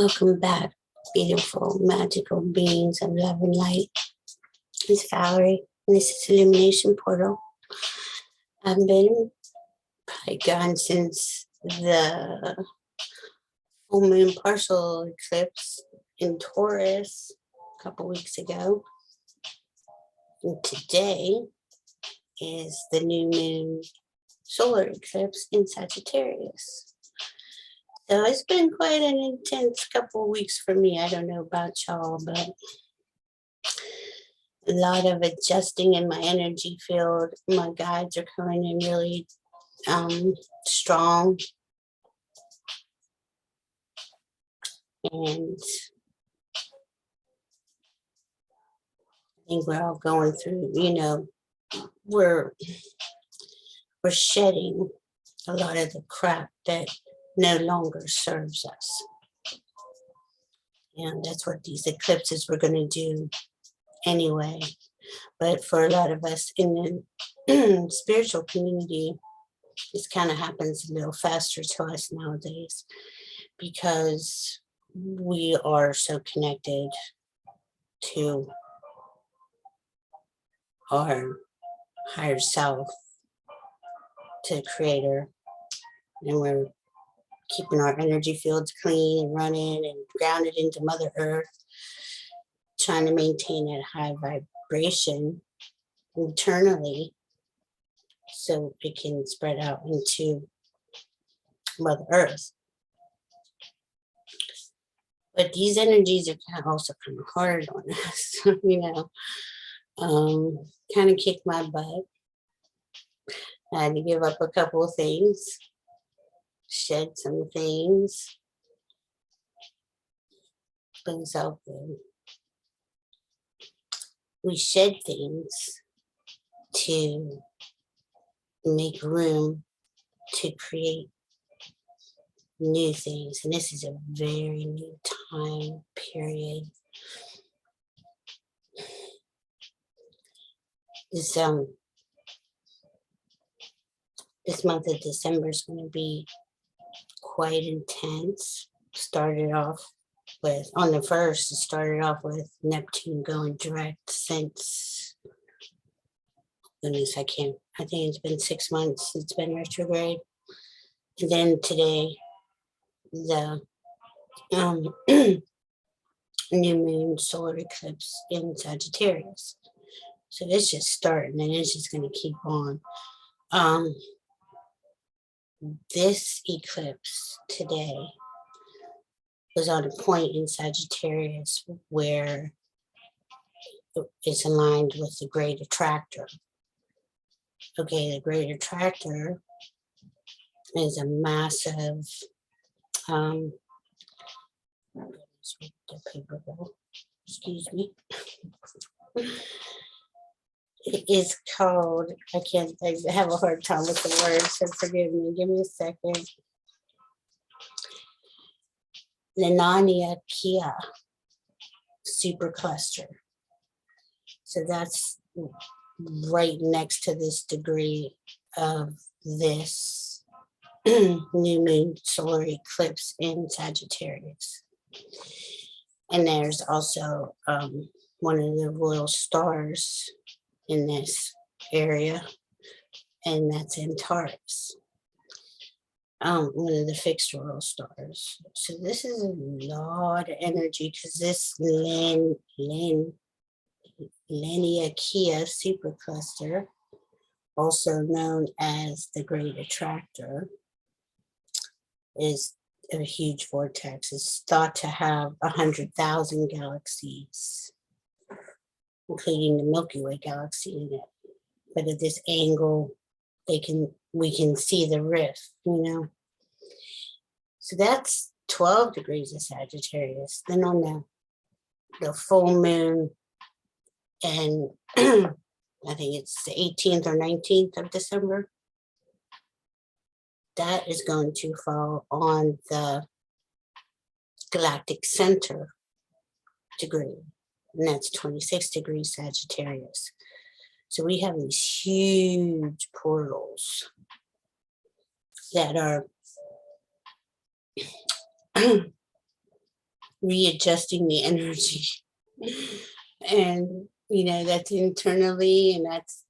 Welcome back, beautiful, magical beings of love and light. It's Valerie, and this is Illumination Portal. I've been probably gone since the full moon partial eclipse in Taurus a couple weeks ago. And today is the new moon solar eclipse in Sagittarius. So it's been quite an intense couple of weeks for me. I don't know about y'all, but a lot of adjusting in my energy field. My guides are coming in really strong. And I think we're all going through, we're shedding a lot of the crap that no longer serves us. And that's what these eclipses were going to do anyway. But for a lot of us in the spiritual community, this kind of happens a little faster to us nowadays because we are so connected to our higher self, to the creator, and we're keeping our energy fields clean and running and grounded into Mother Earth, trying to maintain that high vibration internally so it can spread out into Mother Earth. But these energies are also kind of hard on us, kind of kicked my butt. I had to give up a couple of things, shed some things, but it's all good. We shed things to make room to create new things, and this is a very new time period. This month of December is going to be quite intense. Started off with, on the 1st, it started off with Neptune going direct since, goodness, I think it's been 6 months it's been retrograde. And then today, the new moon solar eclipse in Sagittarius. So it's just starting and it's just going to keep on. This eclipse today was on a point in Sagittarius where it's aligned with the great attractor. Okay, the great attractor is a massive, excuse me. It is called, I have a hard time with the words, so forgive me. Give me a second. Lenania Kia supercluster. So that's right next to this degree of this new moon solar eclipse in Sagittarius. And there's also one of the royal stars in this area, and that's in Taurus, one of the fixed royal stars. So this is a lot of energy because this Leniakia supercluster, also known as the Great Attractor, is a huge vortex. It's thought to have 100,000 galaxies, including the Milky Way galaxy in it. But at this angle, we can see the rift, So that's 12 degrees of Sagittarius. Then on the full moon, and I think it's the 18th or 19th of December, that is going to fall on the galactic center degree, and that's 26 degrees Sagittarius. So we have these huge portals that are readjusting the energy. And, you know, that's internally, and that's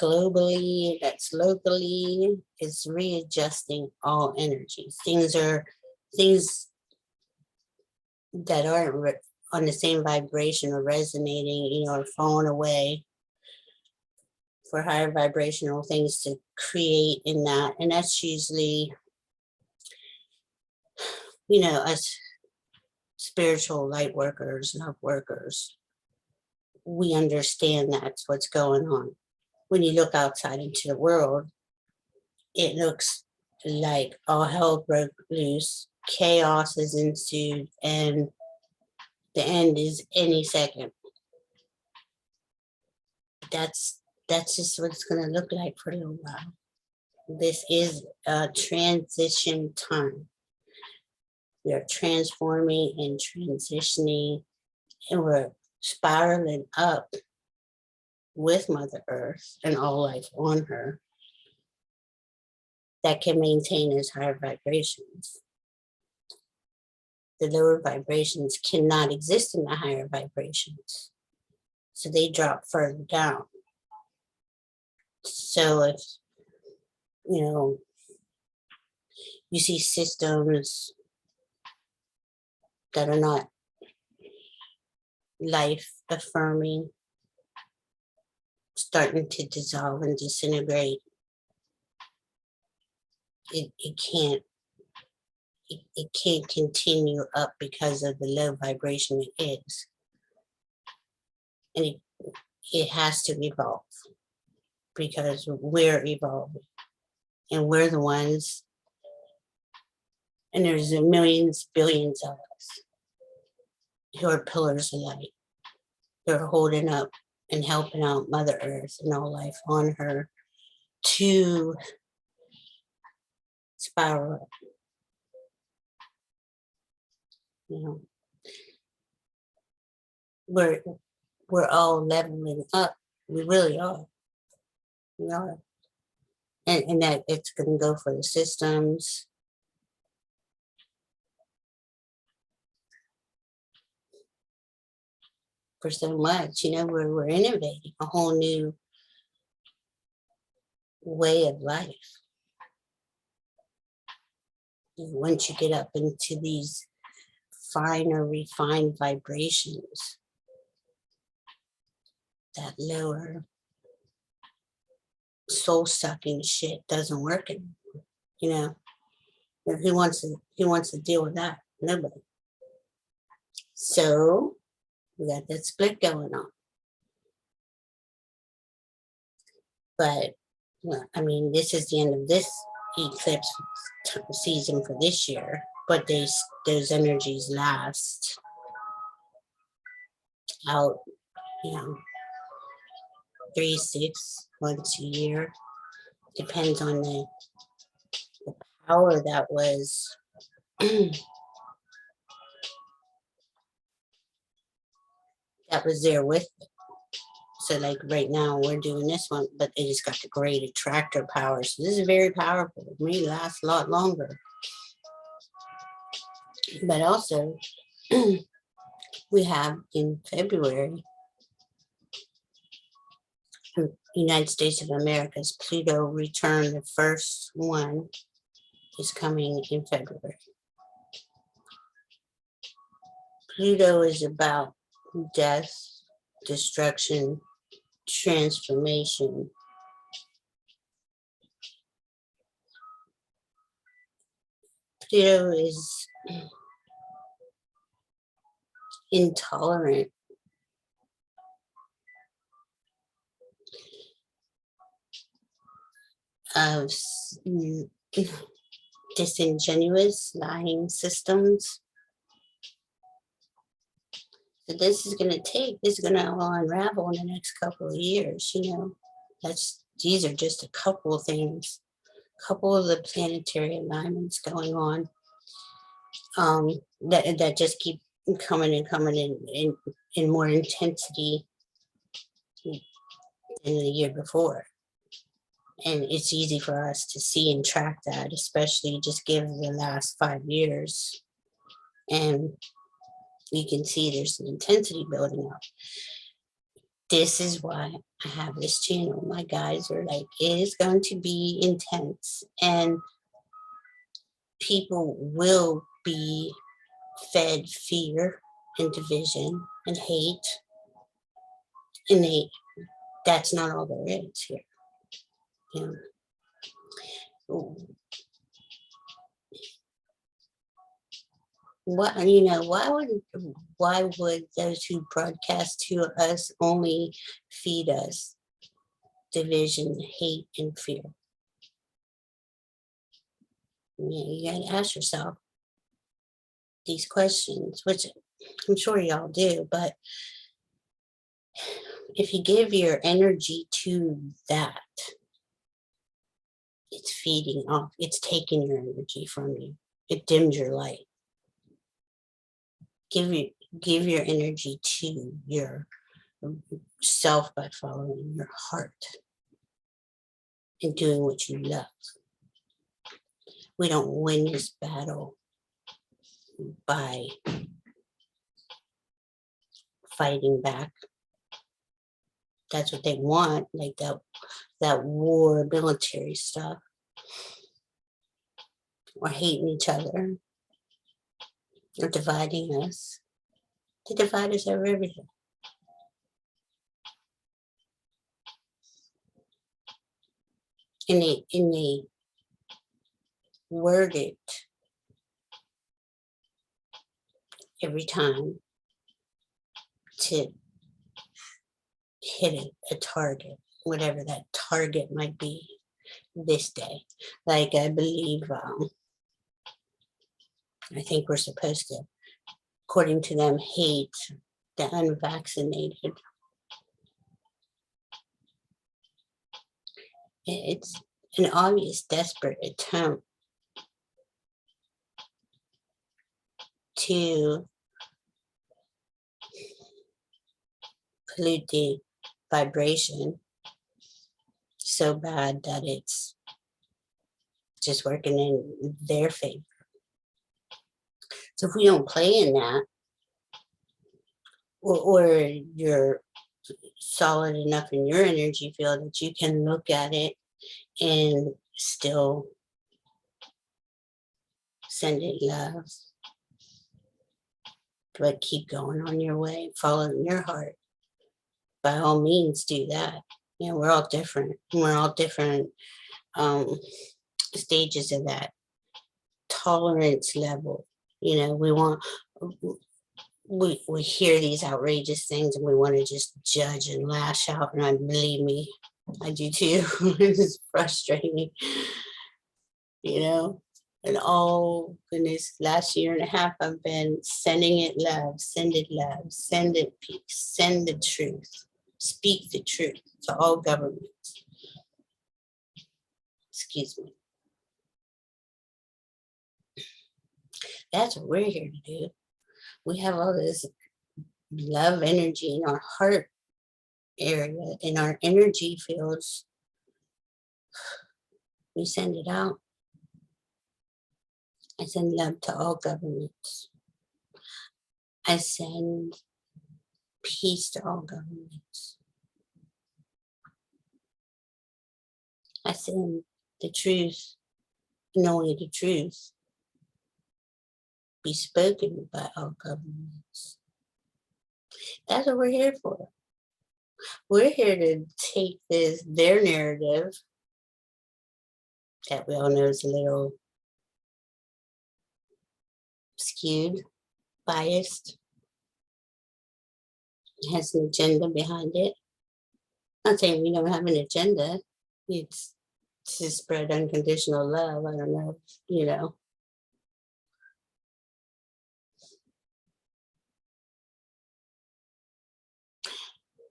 globally, that's locally. It's readjusting all energies. Things that aren't on the same vibration or resonating, you know, are falling away for higher vibrational things to create in that. And that's usually, you know, us spiritual light workers, love workers, we understand that's what's going on. When you look outside into the world, it looks like all hell broke loose, chaos is ensued, and the end is any second. That's just what it's going to look like for a little while. This is a transition time. We are transforming and transitioning, and we're spiraling up with Mother Earth and all life on her that can maintain its higher vibrations. The lower vibrations cannot exist in the higher vibrations, so they drop further down. So if, you know, you see systems that are not life affirming starting to dissolve and disintegrate, it can't continue up because of the low vibration it is. And it has to evolve because we're evolving, and we're the ones, and there's millions, billions of us who are pillars of light. They're holding up and helping out Mother Earth and all life on her to spiral up. You know, we're all leveling up. We really are. We are. And that it's going to go for the systems. For so much, you know, we're innovating a whole new way of life. Once you get up into these finer, refined vibrations, that lower soul-sucking shit doesn't work anymore. You know, who wants to deal with that? Nobody. So we got that split going on. But I mean, this is the end of this eclipse season for this year. But those energies last out, you know, 3, 6 months a year. Depends on the power that was that was there with it. So like right now we're doing this one, but they just got the great attractor power. So this is very powerful. It may last a lot longer. But also we have in February, United States of America's Pluto return. The first one is coming in February. Pluto is about death, destruction, transformation. Pluto is intolerant of disingenuous lying systems. So this is going to all unravel in the next couple of years, you know. These are just a couple of things, couple of the planetary alignments going on that just keep coming in more intensity than the year before. And it's easy for us to see and track that, especially just given the last 5 years. And You can see there's an intensity building up. This is why I have this channel. My guys are like, it is going to be intense, and people will be fed fear and division and hate. And that's not all there is here. You know, why would those who broadcast to us only feed us division, hate, and fear? You gotta ask yourself these questions, which I'm sure y'all do, but if you give your energy to that, it's feeding off, it's taking your energy from you. It dims your light. Give your energy to your self by following your heart and doing what you love. We don't win this battle by fighting back. That's what they want, like that war military stuff. Or hating each other. Or dividing us. They divide us over everything. And they word it every time to hit a target, whatever that target might be this day. Like I believe, I think we're supposed to, according to them, hate the unvaccinated. It's an obvious, desperate attempt to pollute the vibration so bad that it's just working in their favor. So if we don't play in that, or you're solid enough in your energy field that you can look at it and still send it love, but keep going on your way, following your heart, by all means do that. You know, we're all different. We're all different stages of that tolerance level. You know, we hear these outrageous things and we want to just judge and lash out. And believe me, I do too. It's frustrating, you know. And oh goodness, last year and a half, I've been sending it love, send it peace, send the truth, speak the truth to all governments. Excuse me. That's what we're here to do. We have all this love energy in our heart area, in our energy fields. We send it out. I send love to all governments. I send peace to all governments. I send the truth, and only the truth, be spoken by all governments. That's what we're here for. We're here to take their narrative that we all know is a little skewed, biased, has an agenda behind it. I'm not saying we don't have an agenda. It's to spread unconditional love. I don't know, you know.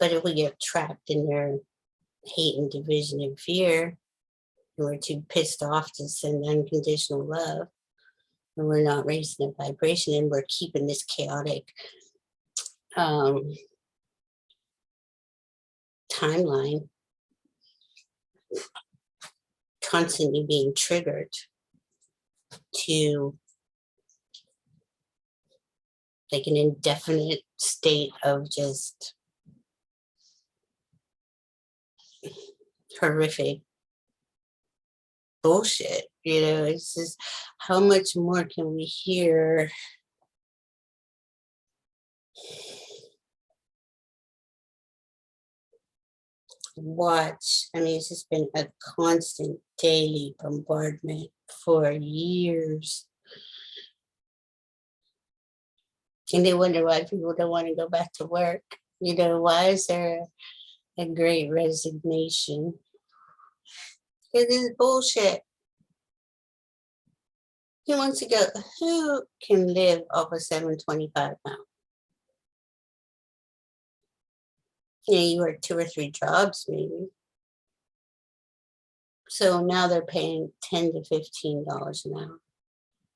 But if we get trapped in their hate and division and fear, and we're too pissed off to send unconditional love, and we're not raising the vibration, and we're keeping this chaotic timeline constantly being triggered to like an indefinite state of just horrific bullshit. You know, it's just how much more can we hear? Watch. I mean, it's just been a constant daily bombardment for years. And they wonder why people don't want to go back to work. You know, why is there a great resignation? It is bullshit. Who wants to go? Who can live off of 725 now? You know, you work 2 or 3 jobs maybe. So now they're paying $10 to $15 an hour.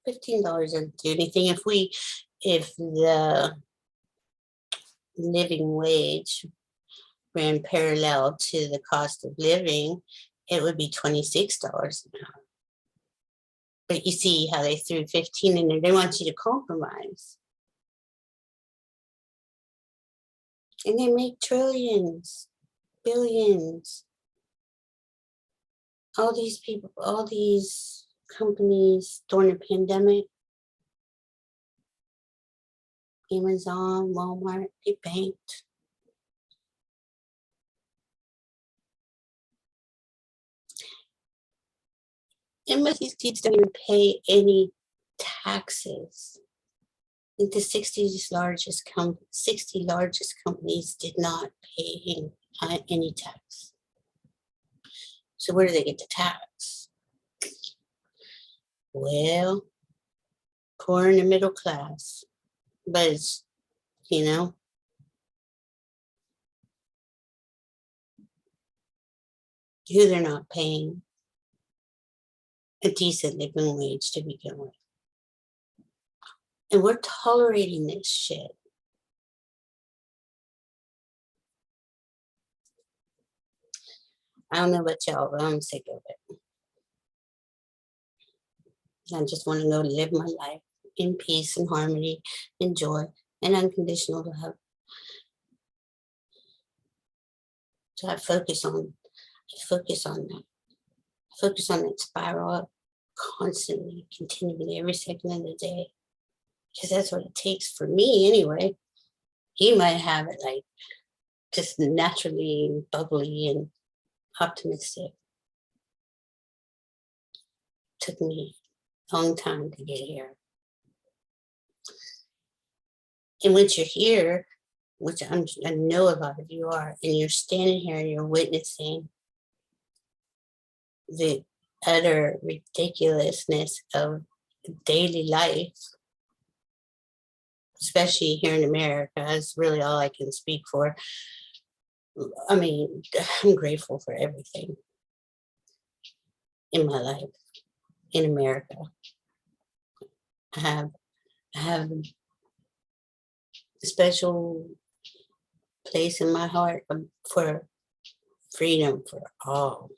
$15 doesn't do anything. If the living wage ran parallel to the cost of living, it would be $26 an hour. But you see how they threw 15 in there. They want you to compromise. And they make trillions, billions. All these people, all these companies during the pandemic, Amazon, Walmart, they banked. And most of these kids don't even pay any taxes. The 60 largest companies did not pay any tax. So where do they get the tax? Well, poor and the middle class. But it's, you know, who they're not paying a decent living wage to begin with. And we're tolerating this shit. I don't know about y'all, but I'm sick of it. I just want to go live my life in peace and harmony and joy and unconditional love. So I focus on that. I focus on that spiral up constantly, continually, every second of the day. Because that's what it takes for me anyway. You might have it like just naturally bubbly and optimistic. Took me a long time to get here. And once you're here, which I know a lot of you are, and you're standing here and you're witnessing the utter ridiculousness of daily life, especially here in America, is really all I can speak for. I mean, I'm grateful for everything in my life in America. I have a special place in my heart for freedom for all.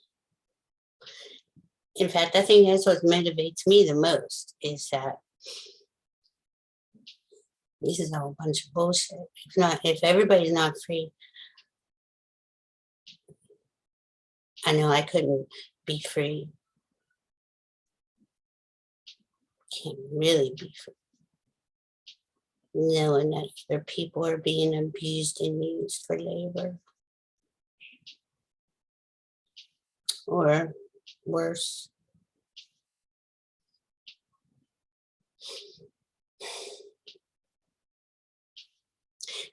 In fact, I think that's what motivates me the most, is that this is all a bunch of bullshit. If everybody's not free, I know I couldn't be free. Can't really be free. Knowing that their people are being abused and used for labor. Or worse.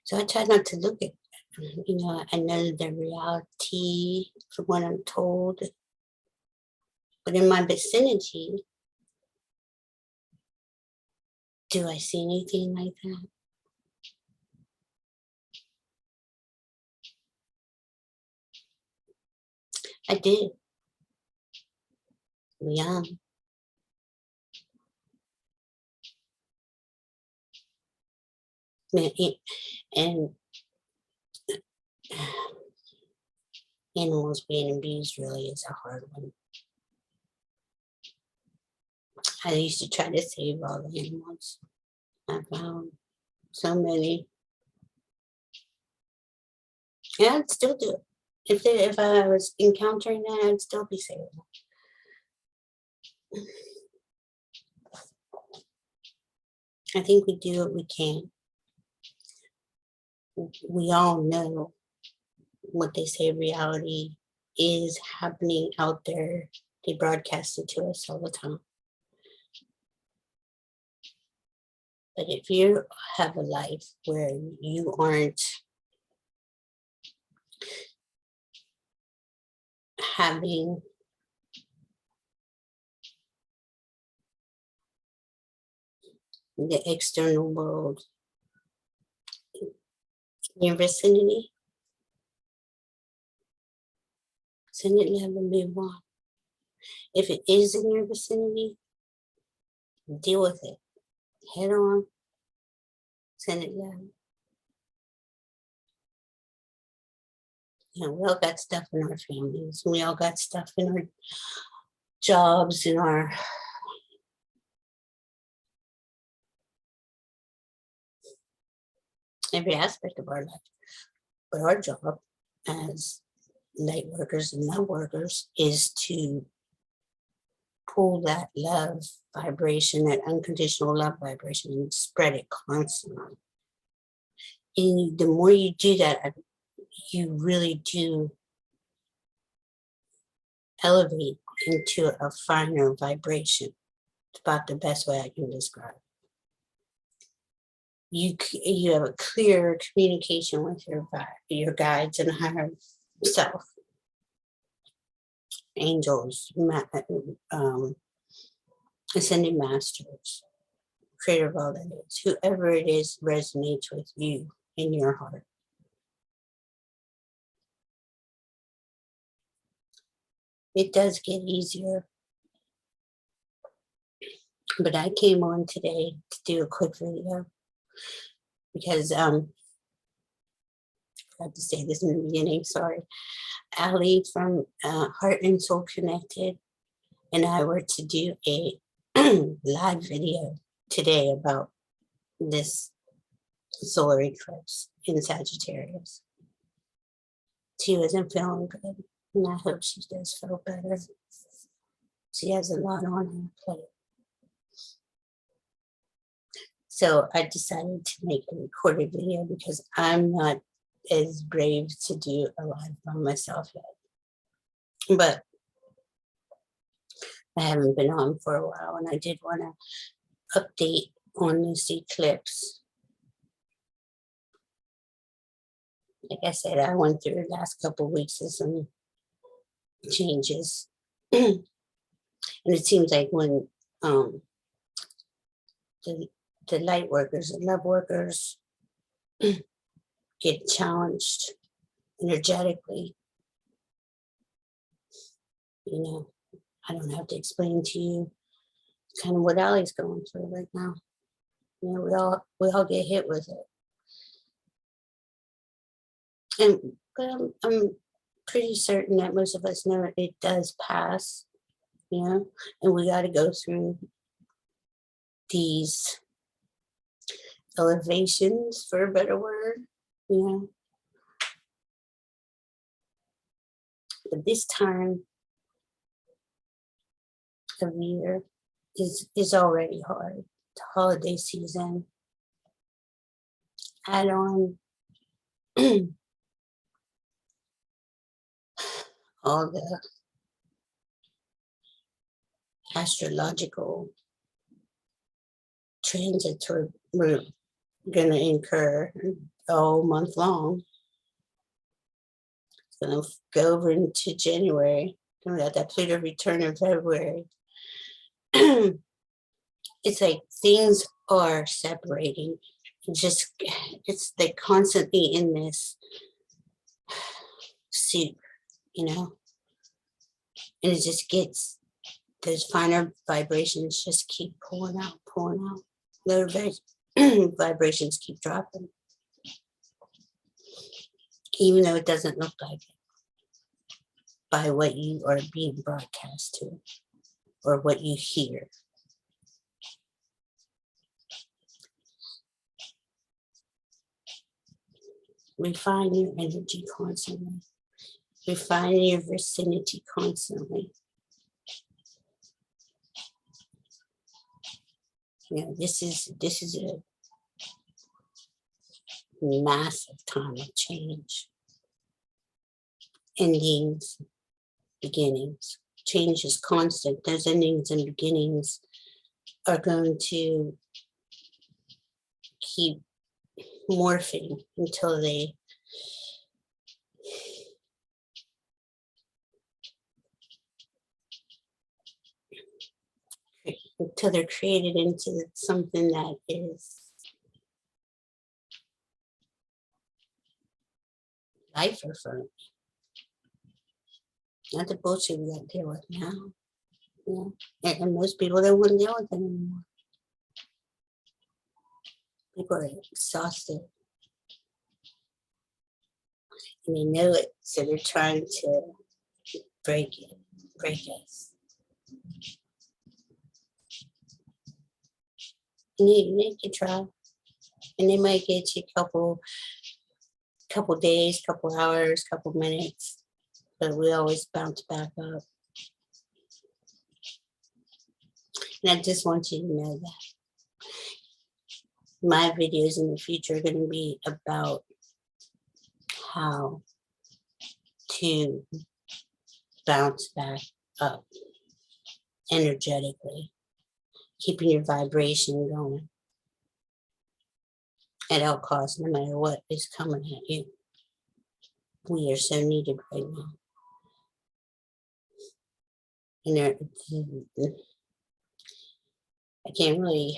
So I try not to look at, I know the reality from what I'm told. But in my vicinity, do I see anything like that? I did. Young. And animals being abused really is a hard one. I used to try to save all the animals I found. So many. Yeah, I'd still do it. If I was encountering that, I'd still be saying it. I think we do what we can. We all know what they say reality is happening out there. They broadcast it to us all the time. But if you have a life where you aren't having the external world in your vicinity, send it, love, and move on. If it is in your vicinity, deal with it. Head on, send it, love. You know, we all got stuff in our families. We all got stuff in our jobs, in our every aspect of our life. But our job as light workers and love workers is to pull that love vibration, that unconditional love vibration, and spread it constantly. And the more you do that, you really do elevate into a finer vibration. It's about the best way I can describe it. You have a clear communication with your guides and higher self, angels, ascended masters, creator of all that is, whoever it is resonates with you in your heart. It does get easier. But I came on today to do a quick video because I have to say this in the beginning, sorry. Ali from Heart and Soul Connected and I were to do a live video today about this solar eclipse in Sagittarius. She wasn't feeling good, and I hope she does feel better. She has a lot on her plate. So I decided to make a recorded video because I'm not as brave to do a live by myself yet. But I haven't been on for a while, and I did want to update on this eclipse. Like I said, I went through the last couple of weeks of some changes. And it seems like when the light workers, the love workers get challenged energetically, you know, I don't have to explain to you kind of what Allie's going through right now. You know, we all get hit with it. But I'm pretty certain that most of us know it does pass, you know, and we got to go through these elevations, for a better word, you know. But this time of year is already hard. The holiday season. Add on all the astrological transits we're going to incur all month long. It's going to go over into January. We got that Pluto return in February. It's like things are separating. It's like constantly in this soup, you know, and it just gets, those finer vibrations just keep pulling out. Lower vibrations keep dropping, even though it doesn't look like it by what you are being broadcast to or what you hear. refine your energy constantly. Refine your vicinity constantly. You know, this is a massive time of change. Endings, beginnings. Change is constant. Those endings and beginnings are going to keep morphing until they're created into something that is life affirming. Not the bullshit we got to deal with now. Yeah. And most people don't want to deal with it anymore. People are exhausted. And they know it, so they're trying to break us. And they can try. And they might get you a couple days, couple hours, couple minutes. But we always bounce back up. And I just want you to know that my videos in the future are going to be about how to bounce back up energetically, keeping your vibration going at all costs, no matter what is coming at you. We are so needed right now. And I can't really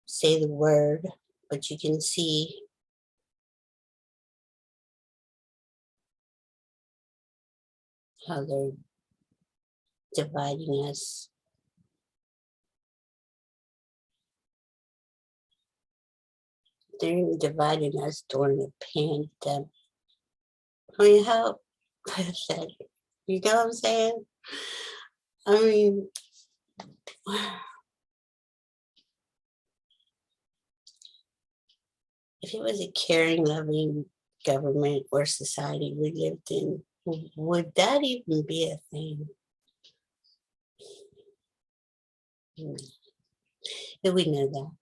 say the word, but you can see how they're dividing us. They're dividing us during the pandemic. I mean, how pathetic. You know what I'm saying? I mean, if it was a caring, loving government or society we lived in, would that even be a thing? Do we know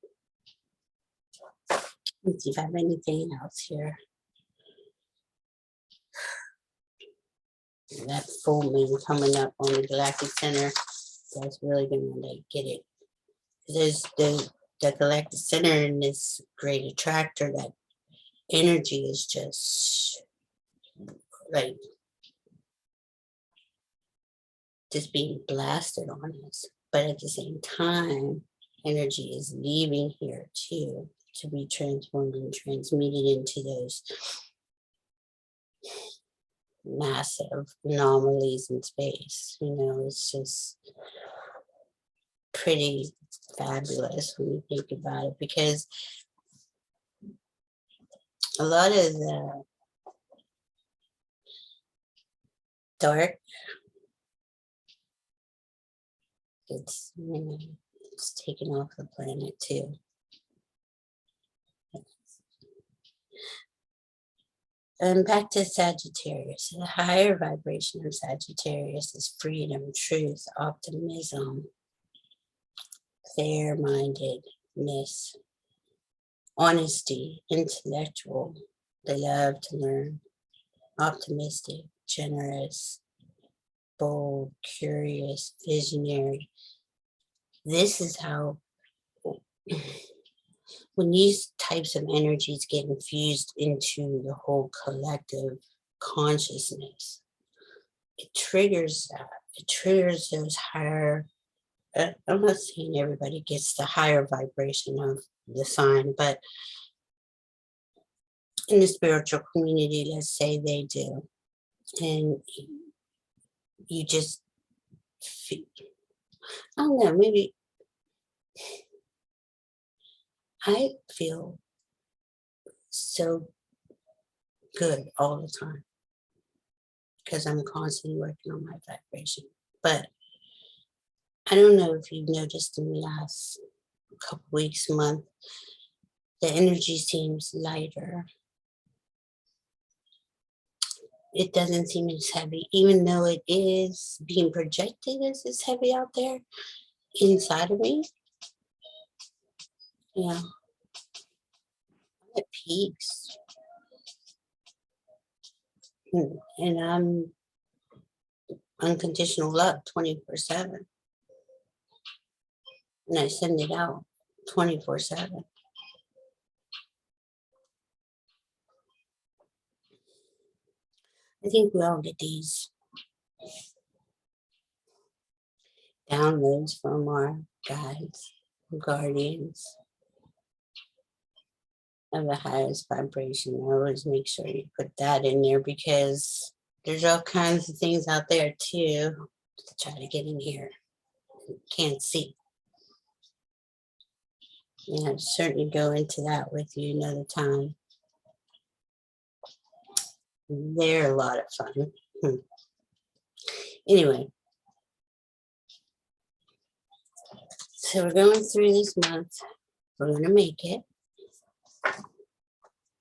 that? Let's see if I have anything else here. That full moon coming up on the galactic center, that's really going to get it. There's the galactic center and this great attractor, that energy is just like just being blasted on us. But at the same time, energy is leaving here too, to be transformed and transmuted into those massive anomalies in space. You know, it's just pretty fabulous when you think about it, because a lot of the dark, it's, you know, it's taken off the planet too. And back to Sagittarius. The higher vibration of Sagittarius is freedom, truth, optimism, clear-mindedness, honesty, intellectual, the love to learn, optimistic, generous, bold, curious, visionary. This is how, when these types of energies get infused into the whole collective consciousness, it triggers that. It triggers those higher, I'm not saying everybody gets the higher vibration of the sign, but in the spiritual community, let's say they do. And you just feel, I don't know, maybe I feel so good all the time because I'm constantly working on my vibration. But I don't know if you've noticed in the last couple weeks, month, the energy seems lighter. it doesn't seem as heavy, even though it is being projected as it's heavy out there inside of me. Yeah, I'm at peace. And I'm unconditional love 24/7. And I send it out 24/7. I think we all get these downloads from our guides, guardians of the highest vibration. I always make sure you put that in there because there's all kinds of things out there too to try to get in here. Can't see. Yeah, I'll certainly go into that with you another time. They're a lot of fun. Anyway, so we're going through this month. We're going to make it.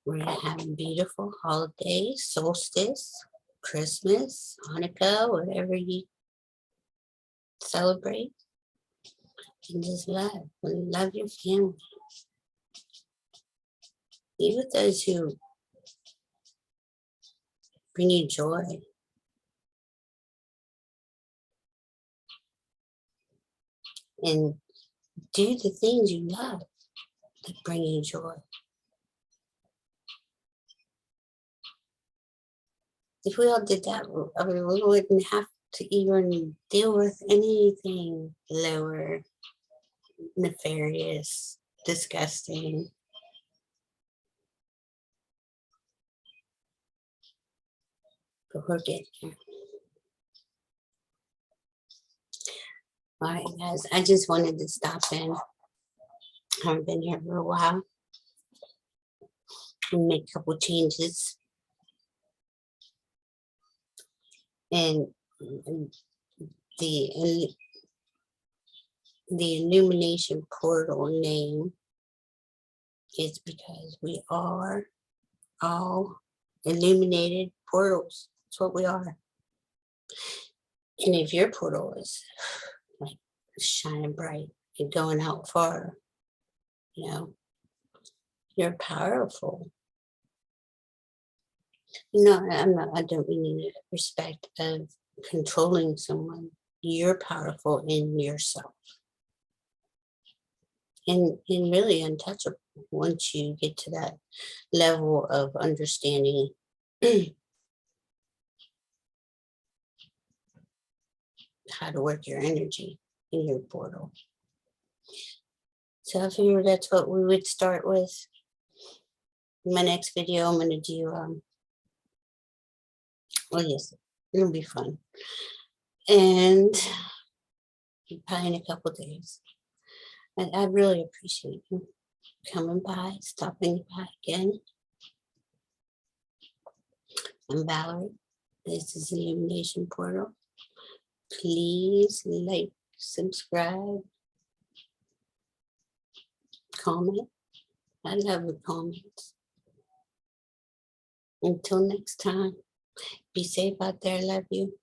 We're going to have a beautiful holiday, solstice, Christmas, Hanukkah, whatever you celebrate. And just love. Love your family. Be with those who bring you joy. And do the things you love that bring you joy. If we all did that, we wouldn't have to even deal with anything lower, nefarious, disgusting. But we're getting here. All right, guys, I just wanted to stop in. I haven't been here for a while. And make a couple changes. And the illumination portal name is because we are all illuminated portals. That's what we are. And if your portal is like shining bright and going out far, you know, you're powerful. No, I don't mean in respect of controlling someone. You're powerful in yourself. And really untouchable once you get to that level of understanding how to work your energy in your portal. So I figured that's what we would start with. In my next video, I'm going to do, well, yes, it'll be fun. And probably in a couple days. And I really appreciate you coming by, stopping by again. I'm Valerie. This is the Illumination Portal. Please like, subscribe, comment. I love the comments. Until next time, be safe out there. Love you.